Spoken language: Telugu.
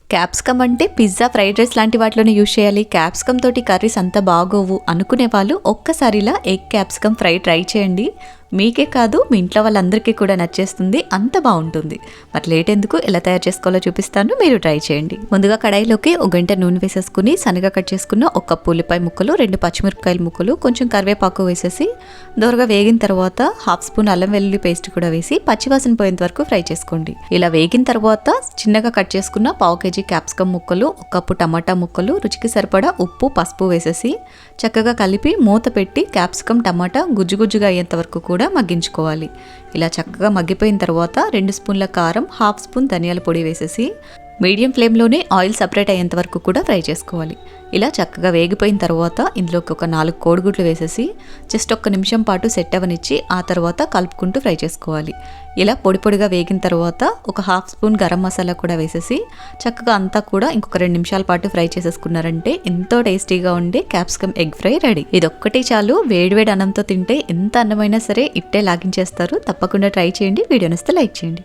క్యాప్సికమ్ అంటే పిజ్జా, ఫ్రైడ్ రైస్ లాంటి వాటిలోనే యూజ్ చేయాలి, క్యాప్సికమ్ తోటి కర్రీస్ అంత బాగోవు అనుకునే వాళ్ళు ఒక్కసారిలా ఎగ్ క్యాప్సికమ్ ఫ్రై ట్రై చేయండి. మీకే కాదు మీ ఇంట్లో వాళ్ళందరికీ కూడా నచ్చేస్తుంది, అంత బాగుంటుంది. మరి లేట్ ఎందుకు, ఎలా తయారు చేసుకోవాలో చూపిస్తాను, మీరు ట్రై చేయండి. ముందుగా కడాయిలోకి 1 గంట నూనె వేసేసుకుని సన్నగా కట్ చేసుకున్న 1 కప్పు ఉల్లిపాయ ముక్కలు, 2 పచ్చిమిరపకాయల ముక్కలు, కొంచెం కరివేపాకు వేసేసి దోరగా వేగిన తర్వాత 1/2 స్పూన్ అల్లం వెల్లుల్లి పేస్ట్ కూడా వేసి పచ్చివాసన పోయేంత వరకు ఫ్రై చేసుకోండి. ఇలా వేగిన తర్వాత చిన్నగా కట్ చేసుకున్న 1/2 కేజీ క్యాప్సికమ్ ముక్కలు, 1 కప్పు టమాటా ముక్కలు, రుచికి సరిపడా ఉప్పు, పసుపు వేసేసి చక్కగా కలిపి మూత పెట్టి క్యాప్సికమ్ టమాటా గుజ్జుగా అయ్యేంత వరకు కూడా మగ్గించుకోవాలి. ఇలా చక్కగా మగ్గిపోయిన తర్వాత 2 స్పూన్ల కారం, 1/2 స్పూన్ ధనియాల పొడి వేసేసి మీడియం ఫ్లేమ్లోనే ఆయిల్ సపరేట్ అయ్యేంత వరకు కూడా ఫ్రై చేసుకోవాలి. ఇలా చక్కగా వేగిపోయిన తర్వాత ఇందులోకి ఒక 4 కోడిగుడ్లు వేసేసి జస్ట్ 1 నిమిషం పాటు సెట్ అవ్వనిచ్చి ఆ తర్వాత కలుపుకుంటూ ఫ్రై చేసుకోవాలి. ఇలా పొడిగా వేగిన తర్వాత ఒక 1/2 స్పూన్ గరం మసాలా కూడా వేసేసి చక్కగా అంతా కూడా ఇంకొక 2 నిమిషాల పాటు ఫ్రై చేసేసుకున్నారంటే ఎంతో టేస్టీగా ఉండే క్యాప్సికమ్ ఎగ్ ఫ్రై రెడీ. ఇదొక్కటి చాలు, వేడివేడి అన్నంతో తింటే ఎంత అన్నమైనా సరే ఇట్టే లాగించేస్తారు. తప్పకుండా ట్రై చేయండి. వీడియో నచ్చితే లైక్ చేయండి.